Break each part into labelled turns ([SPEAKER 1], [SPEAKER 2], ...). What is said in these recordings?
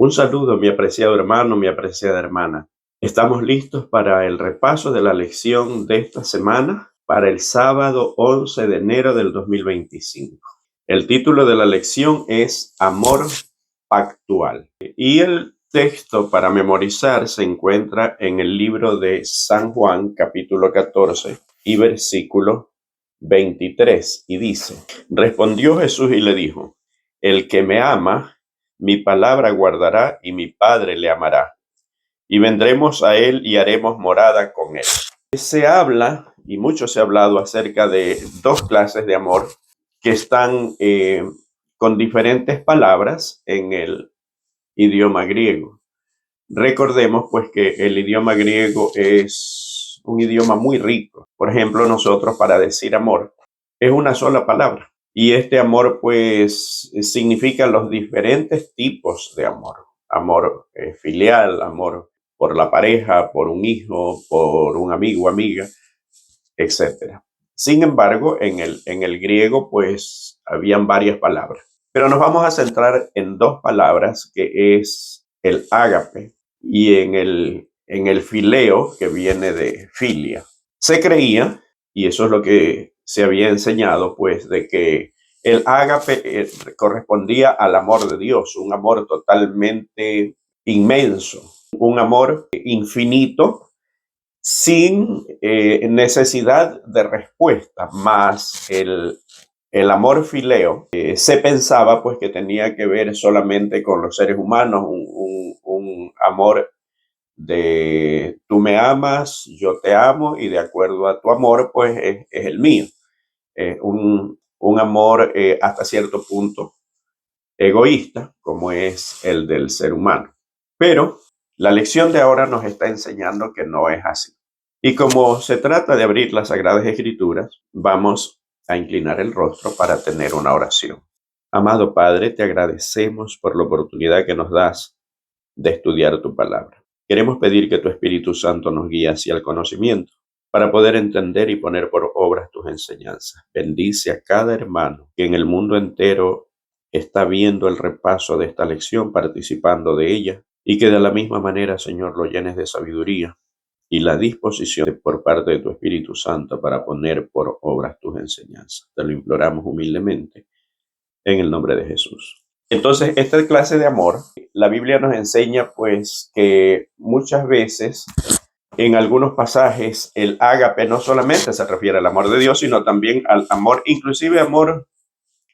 [SPEAKER 1] Un saludo, mi apreciado hermano, mi apreciada hermana. Estamos listos para el repaso de la lección de esta semana para el sábado 11 de enero del 2025. El título de la lección es Amor Pactual. Y el texto para memorizar se encuentra en el libro de San Juan, capítulo 14 y versículo 23. Y dice: Respondió Jesús y le dijo: El que me ama, mi palabra guardará, y mi Padre le amará, y vendremos a él y haremos morada con él. Se habla, y mucho se ha hablado acerca de dos clases de amor que están con diferentes palabras en el idioma griego. Recordemos pues que el idioma griego es un idioma muy rico. Por ejemplo, nosotros para decir amor es una sola palabra. Y este amor pues significa los diferentes tipos de amor. Amor filial, amor por la pareja, por un hijo, por un amigo, amiga, etcétera. Sin embargo, en el griego pues habían varias palabras. Pero nos vamos a centrar en dos palabras, que es el ágape y en el fileo, que viene de filia. Se creía, y eso es lo que se había enseñado, pues, de que el ágape correspondía al amor de Dios, un amor totalmente inmenso, un amor infinito, sin necesidad de respuesta, más el amor fileo se pensaba pues que tenía que ver solamente con los seres humanos, un amor de tú me amas, yo te amo, y de acuerdo a tu amor pues es el mío. Un amor hasta cierto punto egoísta, como es el del ser humano. Pero la lección de ahora nos está enseñando que no es así. Y como se trata de abrir las Sagradas Escrituras, vamos a inclinar el rostro para tener una oración. Amado Padre, te agradecemos por la oportunidad que nos das de estudiar tu palabra. Queremos pedir que tu Espíritu Santo nos guíe hacia el conocimiento para poder entender y poner por obras tus enseñanzas. Bendice a cada hermano que en el mundo entero está viendo el repaso de esta lección, participando de ella, y que de la misma manera, Señor, lo llenes de sabiduría y la disposición por parte de tu Espíritu Santo para poner por obras tus enseñanzas. Te lo imploramos humildemente en el nombre de Jesús. Entonces, esta clase de amor, la Biblia nos enseña pues que muchas veces en algunos pasajes el ágape no solamente se refiere al amor de Dios, sino también al amor, inclusive amor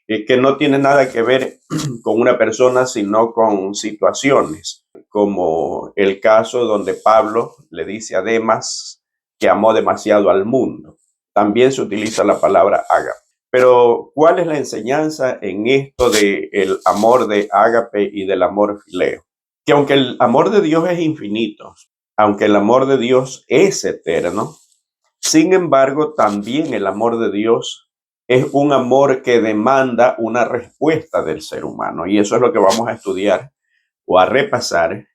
[SPEAKER 1] que no tiene nada que ver con una persona, sino con situaciones, como el caso donde Pablo le dice a Demas que amó demasiado al mundo. También se utiliza la palabra ágape. Pero, ¿cuál es la enseñanza en esto del amor de ágape y del amor fileo? Que aunque el amor de Dios es infinito, aunque el amor de Dios es eterno, sin embargo, también el amor de Dios es un amor que demanda una respuesta del ser humano. Y eso es lo que vamos a estudiar o a repasar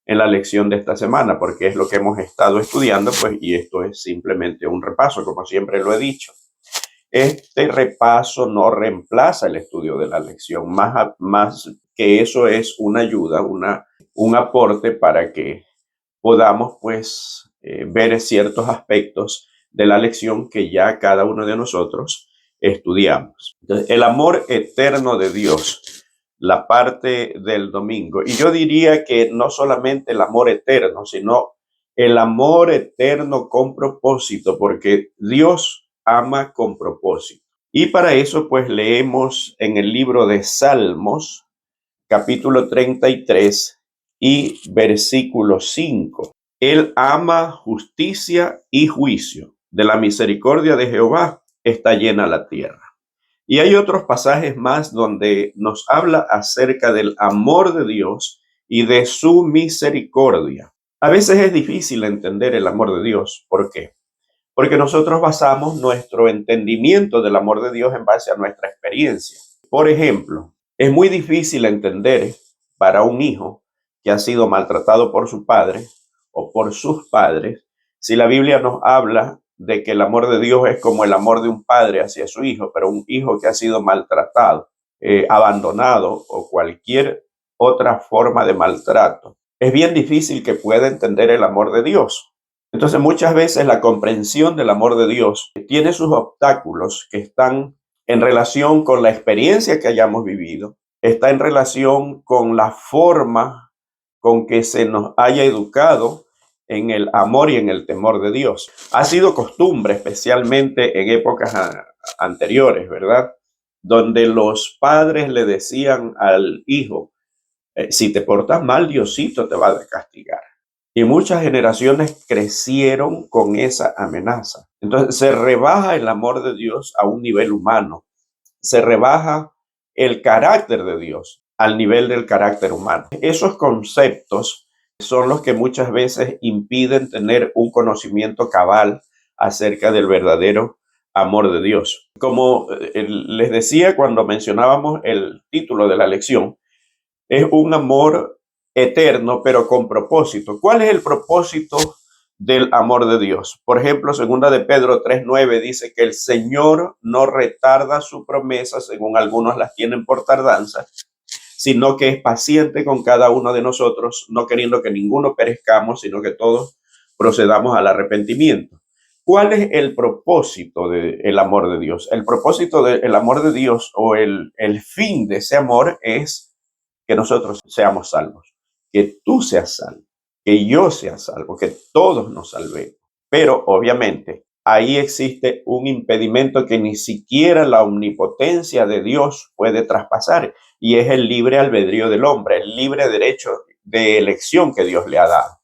[SPEAKER 1] en la lección de esta semana, porque es lo que hemos estado estudiando, pues, y esto es simplemente un repaso, como siempre lo he dicho. Este repaso no reemplaza el estudio de la lección, más que eso es una ayuda, un aporte para que podamos pues ver ciertos aspectos de la lección que ya cada uno de nosotros estudiamos. Entonces, el amor eterno de Dios, la parte del domingo. Y yo diría que no solamente el amor eterno, sino el amor eterno con propósito, porque Dios ama con propósito. Y para eso pues leemos en el libro de Salmos, capítulo 33 y versículo 5. Él ama justicia y juicio. De la misericordia de Jehová está llena la tierra. Y hay otros pasajes más donde nos habla acerca del amor de Dios y de su misericordia. A veces es difícil entender el amor de Dios. ¿Por qué? Porque nosotros basamos nuestro entendimiento del amor de Dios en base a nuestra experiencia. Por ejemplo, es muy difícil entender para un hijo que ha sido maltratado por su padre o por sus padres, si la Biblia nos habla de que el amor de Dios es como el amor de un padre hacia su hijo, pero un hijo que ha sido maltratado, abandonado o cualquier otra forma de maltrato, es bien difícil que pueda entender el amor de Dios. Entonces muchas veces la comprensión del amor de Dios tiene sus obstáculos que están en relación con la experiencia que hayamos vivido, está en relación con la forma con que se nos haya educado en el amor y en el temor de Dios. Ha sido costumbre, especialmente en épocas anteriores, ¿verdad? Donde los padres le decían al hijo, si te portas mal, Diosito te va a castigar. Y muchas generaciones crecieron con esa amenaza. Entonces se rebaja el amor de Dios a un nivel humano, se rebaja el carácter de Dios al nivel del carácter humano. Esos conceptos son los que muchas veces impiden tener un conocimiento cabal acerca del verdadero amor de Dios. Como les decía cuando mencionábamos el título de la lección, es un amor eterno, pero con propósito. ¿Cuál es el propósito del amor de Dios? Por ejemplo, segunda de Pedro 3:9 dice que el Señor no retarda su promesa, según algunos las tienen por tardanza, sino que es paciente con cada uno de nosotros, no queriendo que ninguno perezcamos, sino que todos procedamos al arrepentimiento. ¿Cuál es el propósito del amor de Dios? El propósito del amor de Dios o el fin de ese amor es que nosotros seamos salvos, que tú seas salvo, que yo sea salvo, que todos nos salvemos. Pero obviamente ahí existe un impedimento que ni siquiera la omnipotencia de Dios puede traspasar, y es el libre albedrío del hombre, el libre derecho de elección que Dios le ha dado.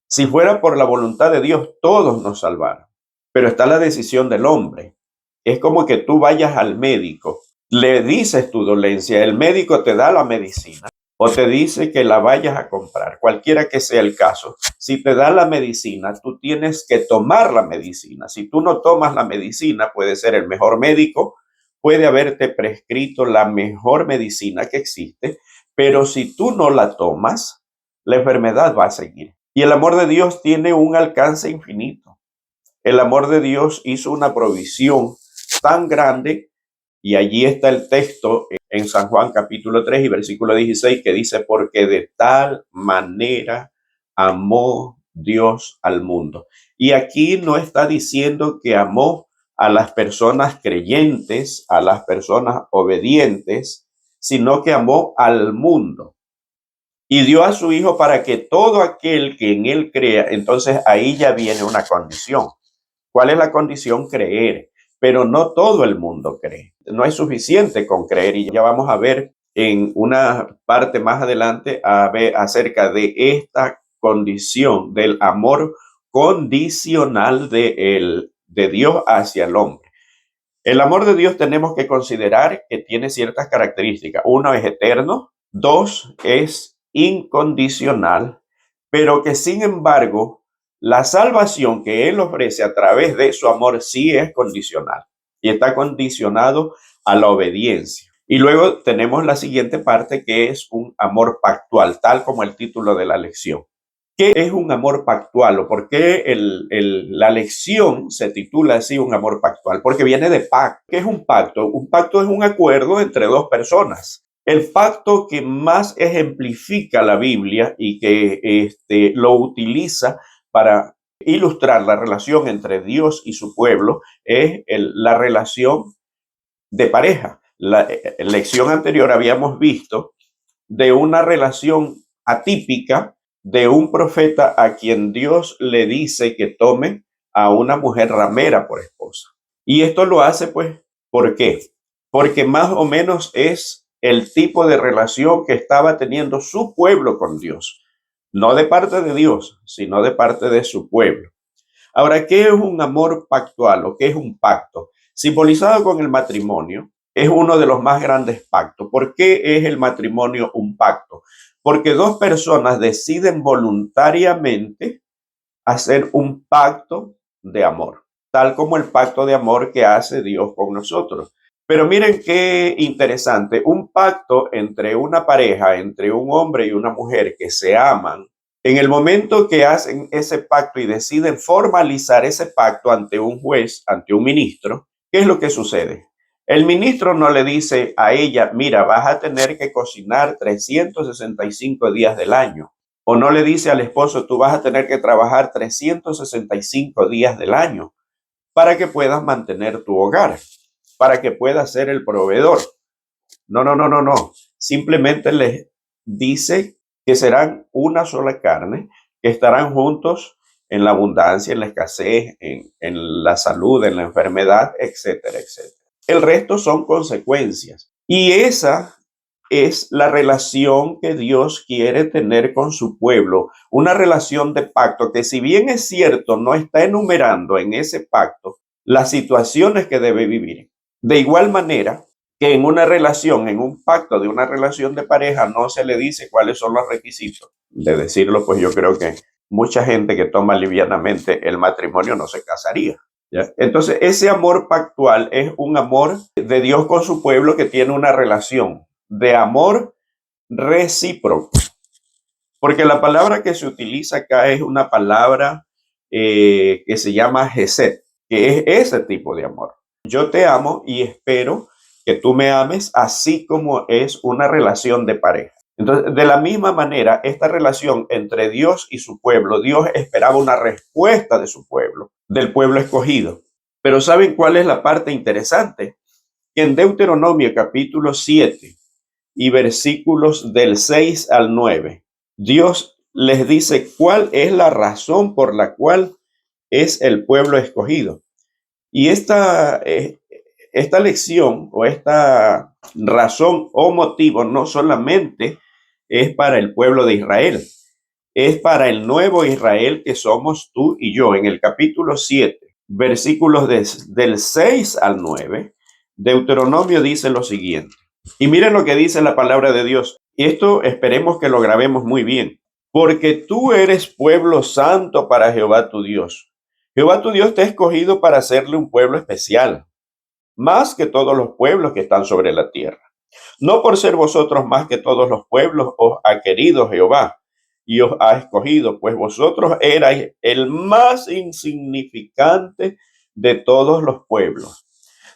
[SPEAKER 1] Si fuera por la voluntad de Dios, todos nos salvaran, pero está la decisión del hombre. Es como que tú vayas al médico, le dices tu dolencia, el médico te da la medicina o te dice que la vayas a comprar, cualquiera que sea el caso. Si te da la medicina, tú tienes que tomar la medicina. Si tú no tomas la medicina, puede ser el mejor médico, puede haberte prescrito la mejor medicina que existe, pero si tú no la tomas, la enfermedad va a seguir. Y el amor de Dios tiene un alcance infinito. El amor de Dios hizo una provisión tan grande, y allí está el texto en San Juan capítulo 3 y versículo 16 que dice, porque de tal manera amó Dios al mundo. Y aquí no está diciendo que amó a las personas creyentes, a las personas obedientes, sino que amó al mundo. Y dio a su Hijo para que todo aquel que en él crea, entonces ahí ya viene una condición. ¿Cuál es la condición? Creer. Pero no todo el mundo cree. No es suficiente con creer. Y ya vamos a ver en una parte más adelante acerca de esta condición del amor condicional de Dios hacia el hombre. El amor de Dios tenemos que considerar que tiene ciertas características. Uno, es eterno. Dos, es incondicional, pero que sin embargo la salvación que Él ofrece a través de su amor sí es condicional y está condicionado a la obediencia. Y luego tenemos la siguiente parte, que es un amor pactual, tal como el título de la lección. ¿Qué es un amor pactual o por qué la lección se titula así, un amor pactual? Porque viene de pacto. ¿Qué es un pacto? Un pacto es un acuerdo entre dos personas. El pacto que más ejemplifica la Biblia y que lo utiliza para ilustrar la relación entre Dios y su pueblo es la relación de pareja. La lección anterior habíamos visto de una relación atípica de un profeta a quien Dios le dice que tome a una mujer ramera por esposa. Y esto lo hace, pues, ¿por qué? Porque más o menos es el tipo de relación que estaba teniendo su pueblo con Dios. No de parte de Dios, sino de parte de su pueblo. Ahora, ¿qué es un amor pactual o qué es un pacto? Simbolizado con el matrimonio, es uno de los más grandes pactos. ¿Por qué es el matrimonio un pacto? Porque dos personas deciden voluntariamente hacer un pacto de amor, tal como el pacto de amor que hace Dios con nosotros. Pero miren qué interesante, un pacto entre una pareja, entre un hombre y una mujer que se aman. En el momento que hacen ese pacto y deciden formalizar ese pacto ante un juez, ante un ministro, ¿qué es lo que sucede? El ministro no le dice a ella, mira, vas a tener que cocinar 365 días del año. O no le dice al esposo, tú vas a tener que trabajar 365 días del año para que puedas mantener tu hogar, para que puedas ser el proveedor. No, no, no, no, no. Simplemente les dice que serán una sola carne, que estarán juntos en la abundancia, en la escasez, en la salud, en la enfermedad, etcétera, etcétera. El resto son consecuencias. Y esa es la relación que Dios quiere tener con su pueblo, una relación de pacto que, si bien es cierto, no está enumerando en ese pacto las situaciones que debe vivir. De igual manera que en una relación, en un pacto de una relación de pareja, no se le dice cuáles son los requisitos. De decirlo, pues yo creo que mucha gente que toma livianamente el matrimonio no se casaría. ¿Ya? Entonces, ese amor pactual es un amor de Dios con su pueblo que tiene una relación de amor recíproco. Porque la palabra que se utiliza acá es una palabra que se llama Gesed, que es ese tipo de amor. Yo te amo y espero que tú me ames así como es una relación de pareja. Entonces, de la misma manera, esta relación entre Dios y su pueblo, Dios esperaba una respuesta de su pueblo, del pueblo escogido. Pero ¿saben cuál es la parte interesante? Que en Deuteronomio capítulo 7 y versículos del 6 al 9, Dios les dice cuál es la razón por la cual es el pueblo escogido. Y esta lección o esta razón o motivo no solamente es para el pueblo de Israel, es para el nuevo Israel que somos tú y yo. En el capítulo 7, versículos del 6 al 9, Deuteronomio dice lo siguiente. Y miren lo que dice la palabra de Dios. Y esto esperemos que lo grabemos muy bien. Porque tú eres pueblo santo para Jehová tu Dios. Jehová tu Dios te ha escogido para hacerle un pueblo especial, más que todos los pueblos que están sobre la tierra. No por ser vosotros más que todos los pueblos os ha querido Jehová y os ha escogido, pues vosotros erais el más insignificante de todos los pueblos,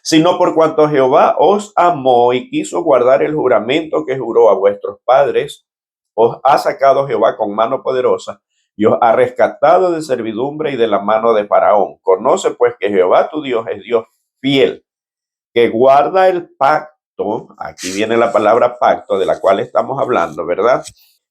[SPEAKER 1] sino por cuanto Jehová os amó y quiso guardar el juramento que juró a vuestros padres, os ha sacado Jehová con mano poderosa y os ha rescatado de servidumbre y de la mano de Faraón. Conoce pues que Jehová tu Dios es Dios fiel, que guarda el pacto. Aquí viene la palabra pacto de la cual estamos hablando, ¿verdad?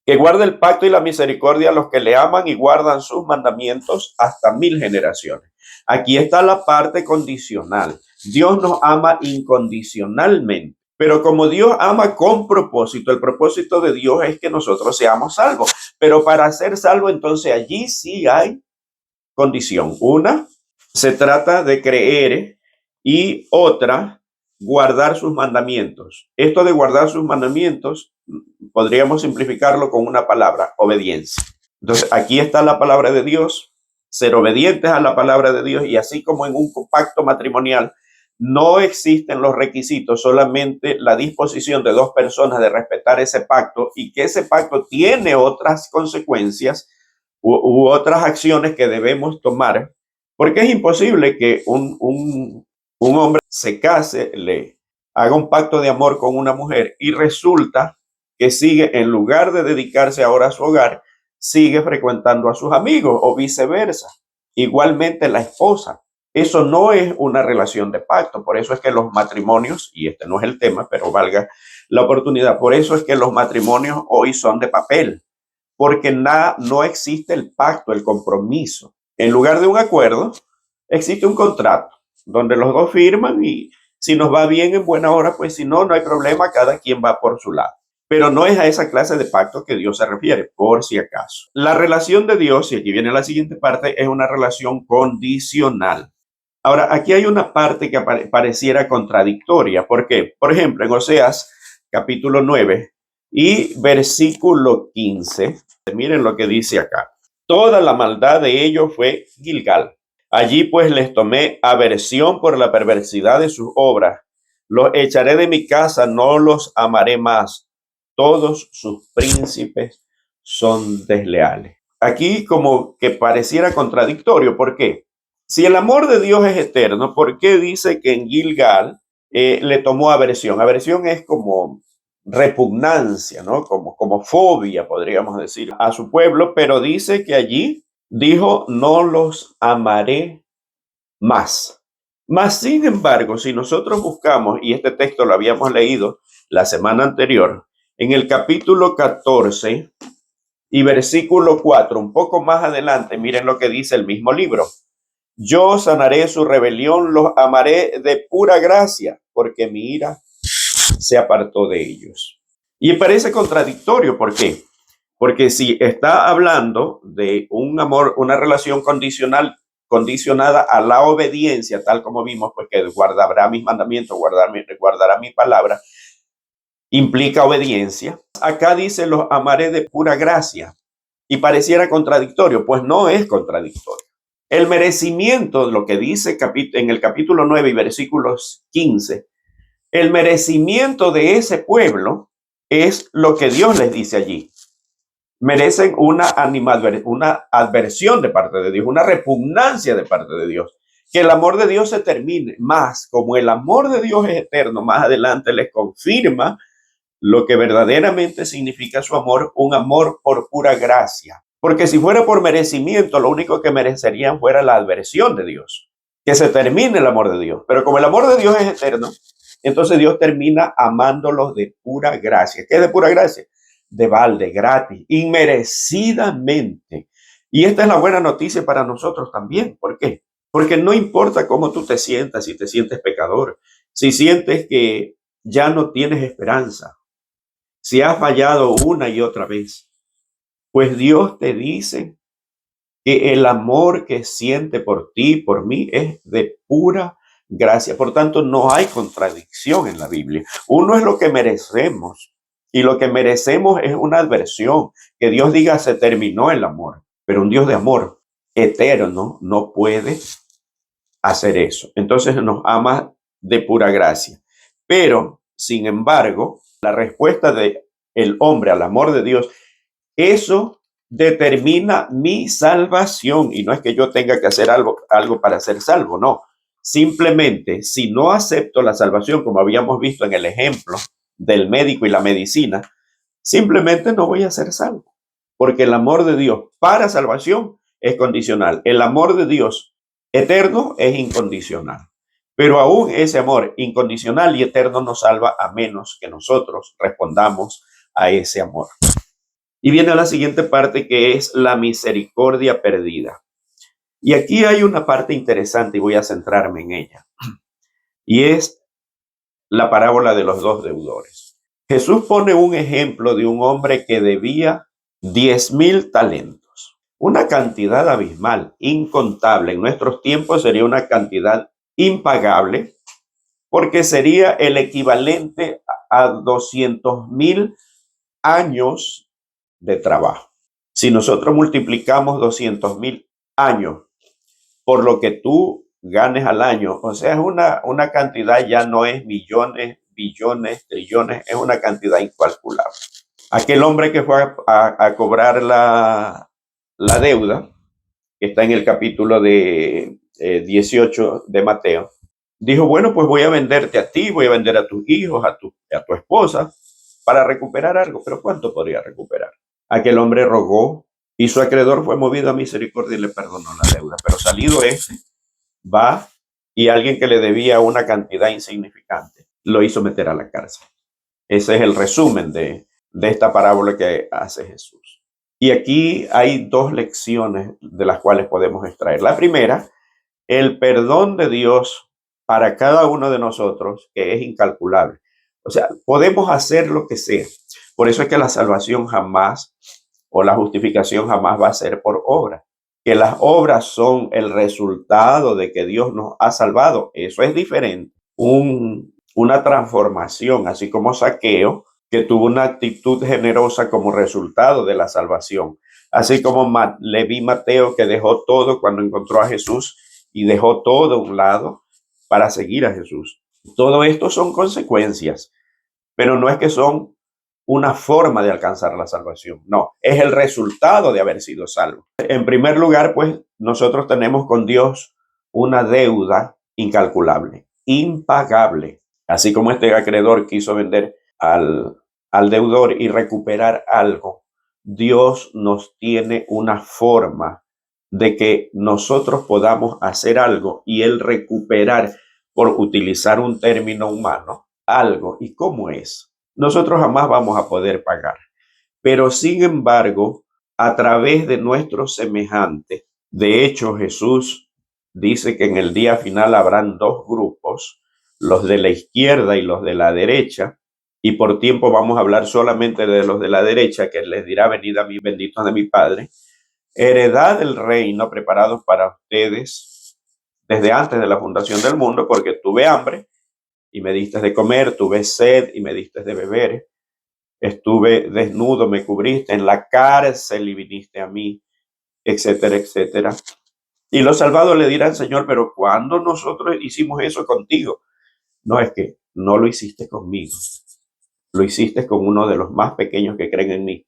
[SPEAKER 1] Que guarda el pacto y la misericordia a los que le aman y guardan sus mandamientos hasta 1000 generaciones. Aquí está la parte condicional. Dios nos ama incondicionalmente, pero como Dios ama con propósito, el propósito de Dios es que nosotros seamos salvos. Pero para ser salvo, entonces allí sí hay condición. Una, se trata de creer, y otra, guardar sus mandamientos. Esto de guardar sus mandamientos podríamos simplificarlo con una palabra: obediencia. Entonces, aquí está la palabra de Dios, ser obedientes a la palabra de Dios, y así como en un pacto matrimonial no existen los requisitos, solamente la disposición de dos personas de respetar ese pacto, y que ese pacto tiene otras consecuencias u otras acciones que debemos tomar, porque es imposible que un hombre se case, le haga un pacto de amor con una mujer y resulta que sigue, en lugar de dedicarse ahora a su hogar, sigue frecuentando a sus amigos o viceversa. Igualmente la esposa. Eso no es una relación de pacto. Por eso es que los matrimonios, y este no es el tema, pero valga la oportunidad, por eso es que los matrimonios hoy son de papel, porque no existe el pacto, el compromiso. En lugar de un acuerdo, existe un contrato donde los dos firman, y si nos va bien, en buena hora, pues si no, no hay problema, cada quien va por su lado. Pero no es a esa clase de pacto que Dios se refiere, por si acaso. La relación de Dios, y aquí viene la siguiente parte, es una relación condicional. Ahora, aquí hay una parte que pareciera contradictoria. ¿Por qué? Por ejemplo, en Oseas capítulo 9 y versículo 15, miren lo que dice acá. Toda la maldad de ellos fue Gilgal. Allí pues les tomé aversión por la perversidad de sus obras. Los echaré de mi casa, no los amaré más. Todos sus príncipes son desleales. Aquí como que pareciera contradictorio. ¿Por qué? Si el amor de Dios es eterno, ¿por qué dice que en Gilgal le tomó aversión. Aversión es como repugnancia, ¿no? Como fobia, podríamos decir, a su pueblo, pero dice que allí dijo, no los amaré más. Mas, sin embargo, si nosotros buscamos, y este texto lo habíamos leído la semana anterior, en el capítulo 14 y versículo 4, un poco más adelante, miren lo que dice el mismo libro. Yo sanaré su rebelión, los amaré de pura gracia, porque mi ira se apartó de ellos. Y parece contradictorio, ¿por qué? Porque si está hablando de un amor, una relación condicionada a la obediencia, tal como vimos, pues que guardará mis mandamientos, guardará mi palabra, implica obediencia. Acá dice, los amaré de pura gracia. Y pareciera contradictorio, pues no es contradictorio. El merecimiento, lo que dice en el capítulo 9 y versículos 15, el merecimiento de ese pueblo es lo que Dios les dice allí. Merecen una adversión de parte de Dios, una repugnancia de parte de Dios. Que el amor de Dios se termine. Más, como el amor de Dios es eterno, más adelante les confirma lo que verdaderamente significa su amor, un amor por pura gracia. Porque si fuera por merecimiento, lo único que merecerían fuera la adversión de Dios, que se termine el amor de Dios. Pero como el amor de Dios es eterno, entonces Dios termina amándolos de pura gracia. ¿Qué es de pura gracia? De balde, gratis, inmerecidamente. Y esta es la buena noticia para nosotros también. ¿Por qué? Porque no importa cómo tú te sientas, si te sientes pecador, si sientes que ya no tienes esperanza, si has fallado una y otra vez, pues Dios te dice que el amor que siente por ti, por mí, es de pura gracia. Por tanto, no hay contradicción en la Biblia. Uno es lo que merecemos y lo que merecemos es una adversión, que Dios diga se terminó el amor, pero un Dios de amor eterno no puede hacer eso. Entonces nos ama de pura gracia. Pero, sin embargo, la respuesta de el hombre al amor de Dios, eso determina mi salvación. Y no es que yo tenga que hacer algo para ser salvo, no. Simplemente, si no acepto la salvación, como habíamos visto en el ejemplo del médico y la medicina, simplemente no voy a ser salvo. Porque el amor de Dios para salvación es condicional. El amor de Dios eterno es incondicional. Pero aún ese amor incondicional y eterno nos salva a menos que nosotros respondamos a ese amor. Y viene la siguiente parte, que es la misericordia perdida. Y aquí hay una parte interesante y voy a centrarme en ella. Y es la parábola de los dos deudores. Jesús pone un ejemplo de un hombre que debía 10,000 talentos. Una cantidad abismal, incontable. En nuestros tiempos sería una cantidad impagable, porque sería el equivalente a 200,000 años de trabajo. Si nosotros multiplicamos 200,000 años por lo que tú ganes al año, o sea, es una cantidad, ya no es millones, billones, trillones, es una cantidad incalculable. Aquel hombre que fue a cobrar la deuda, que está en el capítulo de 18 de Mateo, dijo, bueno, pues voy a venderte a ti, voy a vender a tus hijos, a tu esposa, para recuperar algo. Pero ¿cuánto podría recuperar? Aquel hombre rogó y su acreedor fue movido a misericordia y le perdonó la deuda. Pero salido ese, va y alguien que le debía una cantidad insignificante lo hizo meter a la cárcel. Ese es el resumen de esta parábola que hace Jesús. Y aquí hay dos lecciones de las cuales podemos extraer. La primera, el perdón de Dios para cada uno de nosotros, que es incalculable. O sea, podemos hacer lo que sea. Por eso es que la salvación jamás, o la justificación jamás va a ser por obra. Que las obras son el resultado de que Dios nos ha salvado. Eso es diferente. Una transformación, así como Zaqueo, que tuvo una actitud generosa como resultado de la salvación. Así como Leví Mateo, que dejó todo cuando encontró a Jesús y dejó todo a un lado para seguir a Jesús. Todo esto son consecuencias, pero no es que son una forma de alcanzar la salvación. No, es el resultado de haber sido salvo. En primer lugar, pues nosotros tenemos con Dios una deuda incalculable, impagable. Así como este acreedor quiso vender al deudor y recuperar algo, Dios nos tiene una forma de que nosotros podamos hacer algo y Él recuperar, por utilizar un término humano, algo. ¿Y cómo es? Nosotros jamás vamos a poder pagar, pero sin embargo, a través de nuestros semejantes, de hecho Jesús dice que en el día final habrán dos grupos, los de la izquierda y los de la derecha, y por tiempo vamos a hablar solamente de los de la derecha, que les dirá: venid a mí, benditos de mi Padre, heredad del reino preparado para ustedes desde antes de la fundación del mundo, porque tuve hambre y me diste de comer, tuve sed y me diste de beber, estuve desnudo, me cubriste, en la cárcel y viniste a mí, etcétera, etcétera. Y los salvados le dirán: Señor, pero ¿cuándo nosotros hicimos eso contigo? No, es que no lo hiciste conmigo, lo hiciste con uno de los más pequeños que creen en mí.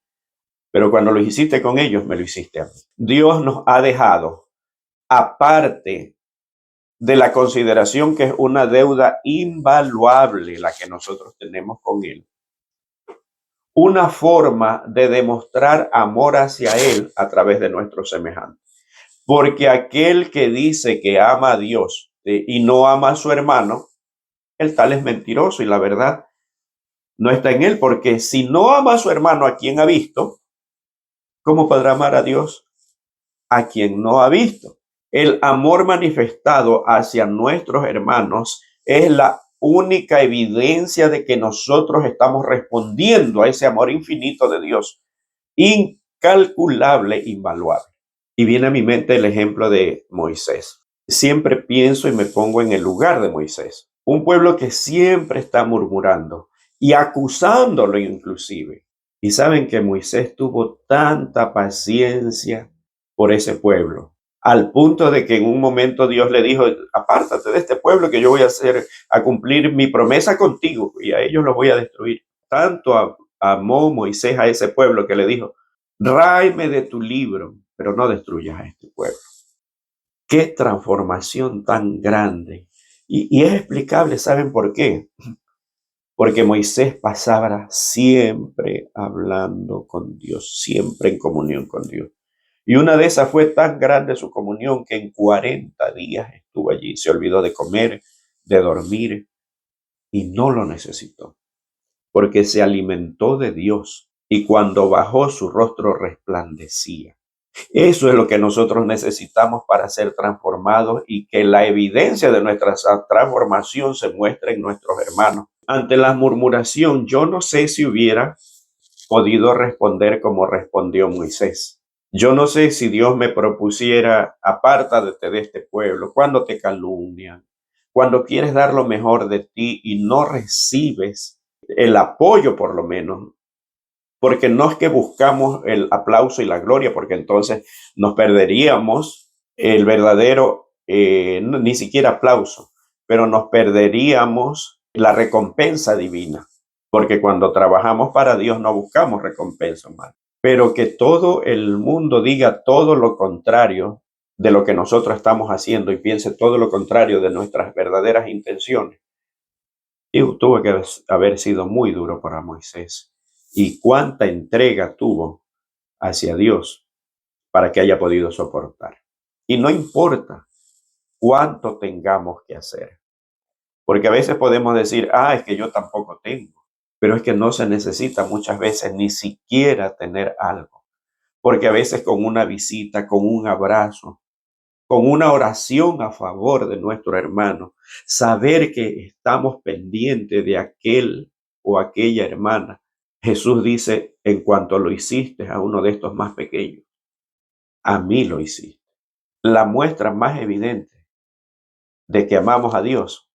[SPEAKER 1] Pero cuando lo hiciste con ellos, me lo hiciste a mí. Dios nos ha dejado, aparte de la consideración que es una deuda invaluable la que nosotros tenemos con Él, una forma de demostrar amor hacia Él a través de nuestros semejantes. Porque aquel que dice que ama a Dios y no ama a su hermano, el tal es mentiroso y la verdad no está en él. Porque si no ama a su hermano a quien ha visto, ¿cómo podrá amar a Dios a quien no ha visto? El amor manifestado hacia nuestros hermanos es la única evidencia de que nosotros estamos respondiendo a ese amor infinito de Dios, incalculable, invaluable. Y viene a mi mente el ejemplo de Moisés. Siempre pienso y me pongo en el lugar de Moisés, un pueblo que siempre está murmurando y acusándolo inclusive. Y saben que Moisés tuvo tanta paciencia por ese pueblo, al punto de que en un momento Dios le dijo: apártate de este pueblo, que yo voy a cumplir mi promesa contigo y a ellos los voy a destruir. Tanto amó Moisés a ese pueblo que le dijo: ráeme de tu libro, pero no destruyas a este pueblo. Qué transformación tan grande. Y es explicable, ¿saben por qué? Porque Moisés pasaba siempre hablando con Dios, siempre en comunión con Dios. Y una de esas fue tan grande su comunión que en 40 días estuvo allí. Se olvidó de comer, de dormir, y no lo necesitó, porque se alimentó de Dios. Y cuando bajó, su rostro resplandecía. Eso es lo que nosotros necesitamos para ser transformados y que la evidencia de nuestra transformación se muestre en nuestros hermanos. Ante la murmuración, yo no sé si hubiera podido responder como respondió Moisés. Yo no sé si Dios me propusiera: apártate de este pueblo, cuando te calumnian, cuando quieres dar lo mejor de ti y no recibes el apoyo, por lo menos, porque no es que buscamos el aplauso y la gloria, porque entonces nos perderíamos el verdadero, ni siquiera aplauso, pero nos perderíamos la recompensa divina, porque cuando trabajamos para Dios no buscamos recompensa humana. Pero que todo el mundo diga todo lo contrario de lo que nosotros estamos haciendo y piense todo lo contrario de nuestras verdaderas intenciones, y tuvo que haber sido muy duro para Moisés. Y cuánta entrega tuvo hacia Dios para que haya podido soportar. Y no importa cuánto tengamos que hacer, porque a veces podemos decir: es que yo tampoco tengo, pero es que no se necesita muchas veces ni siquiera tener algo, porque a veces con una visita, con un abrazo, con una oración a favor de nuestro hermano, saber que estamos pendientes de aquel o aquella hermana. Jesús dice: en cuanto lo hiciste a uno de estos más pequeños, a mí lo hiciste. La muestra más evidente de que amamos a Dios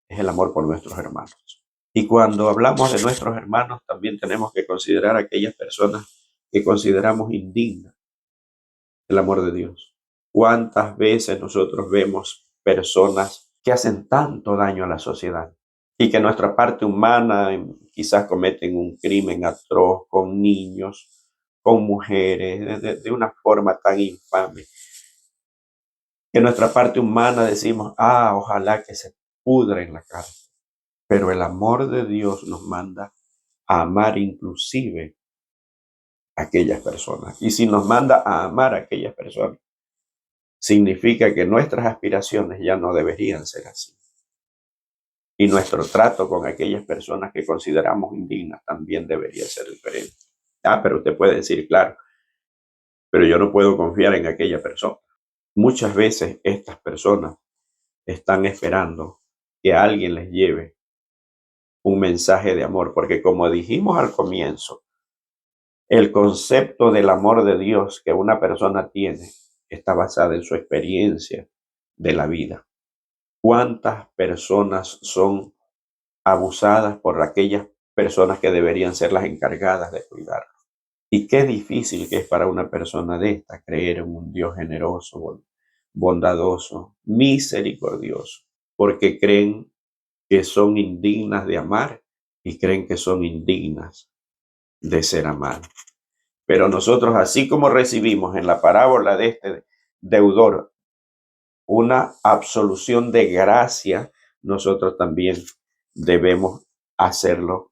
[SPEAKER 1] es el amor por nuestros hermanos. Y cuando hablamos de nuestros hermanos, también tenemos que considerar a aquellas personas que consideramos indignas del amor de Dios. ¿Cuántas veces nosotros vemos personas que hacen tanto daño a la sociedad y que nuestra parte humana quizás cometen un crimen atroz con niños, con mujeres, de una forma tan infame, que nuestra parte humana decimos: ojalá que se pudra en la cárcel? Pero el amor de Dios nos manda a amar inclusive a aquellas personas. Y si nos manda a amar a aquellas personas, significa que nuestras aspiraciones ya no deberían ser así. Y nuestro trato con aquellas personas que consideramos indignas también debería ser diferente. Pero usted puede decir, claro, pero yo no puedo confiar en aquella persona. Muchas veces estas personas están esperando que alguien les lleve un mensaje de amor, porque como dijimos al comienzo, el concepto del amor de Dios que una persona tiene está basada en su experiencia de la vida. ¿Cuántas personas son abusadas por aquellas personas que deberían ser las encargadas de cuidar? Y qué difícil que es para una persona de esta creer en un Dios generoso, bondadoso, misericordioso, porque creen que son indignas de amar y creen que son indignas de ser amadas. Pero nosotros, así como recibimos en la parábola de este deudor una absolución de gracia, nosotros también debemos hacerlo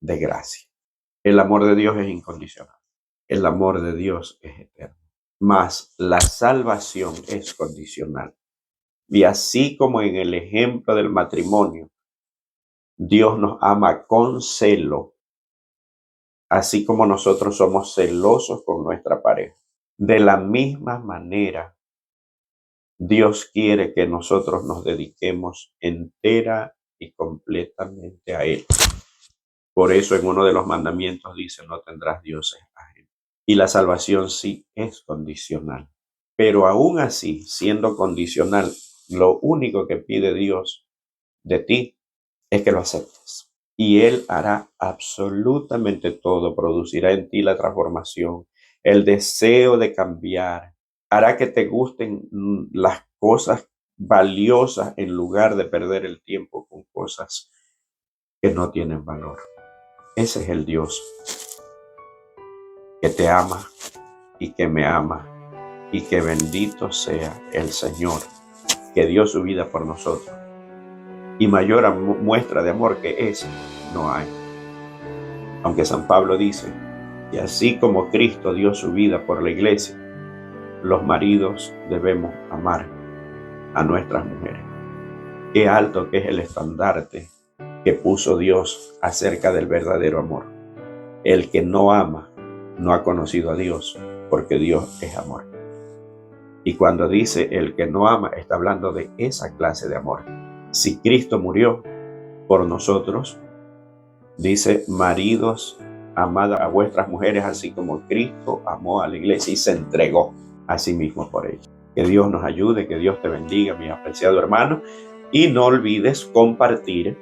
[SPEAKER 1] de gracia. El amor de Dios es incondicional. El amor de Dios es eterno. Mas la salvación es condicional. Y así como en el ejemplo del matrimonio, Dios nos ama con celo, así como nosotros somos celosos con nuestra pareja. De la misma manera, Dios quiere que nosotros nos dediquemos entera y completamente a Él. Por eso en uno de los mandamientos dice, no tendrás dioses ajenos. Y la salvación sí es condicional. Pero aún así, siendo condicional, lo único que pide Dios de ti es que lo aceptes. Y Él hará absolutamente todo, producirá en ti la transformación, el deseo de cambiar, hará que te gusten las cosas valiosas en lugar de perder el tiempo con cosas que no tienen valor. Ese es el Dios que te ama y que me ama, y que bendito sea el Señor que dio su vida por nosotros. Y mayor muestra de amor que esa no hay. Aunque San Pablo dice que así como Cristo dio su vida por la iglesia, los maridos debemos amar a nuestras mujeres. Qué alto que es el estandarte que puso Dios acerca del verdadero amor. El que no ama no ha conocido a Dios, porque Dios es amor. Y cuando dice el que no ama, está hablando de esa clase de amor. Si Cristo murió por nosotros, dice, maridos, amad a vuestras mujeres así como Cristo amó a la iglesia y se entregó a sí mismo por ella. Que Dios nos ayude, que Dios te bendiga, mi apreciado hermano. Y no olvides compartir,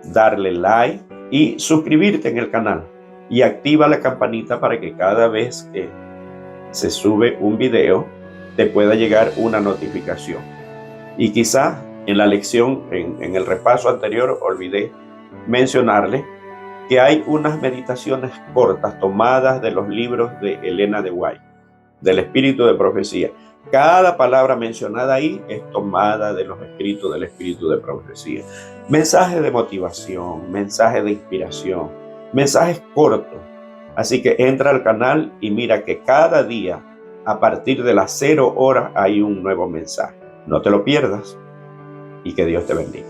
[SPEAKER 1] darle like y suscribirte en el canal. Y activa la campanita para que cada vez que se sube un video te pueda llegar una notificación. Y quizá en la lección, en el repaso anterior, olvidé mencionarle que hay unas meditaciones cortas tomadas de los libros de Elena de White, del Espíritu de Profecía. Cada palabra mencionada ahí es tomada de los escritos del Espíritu de Profecía. Mensajes de motivación, mensajes de inspiración, mensajes cortos. Así que entra al canal y mira que cada día, a partir de las 0 horas, hay un nuevo mensaje. No te lo pierdas y que Dios te bendiga.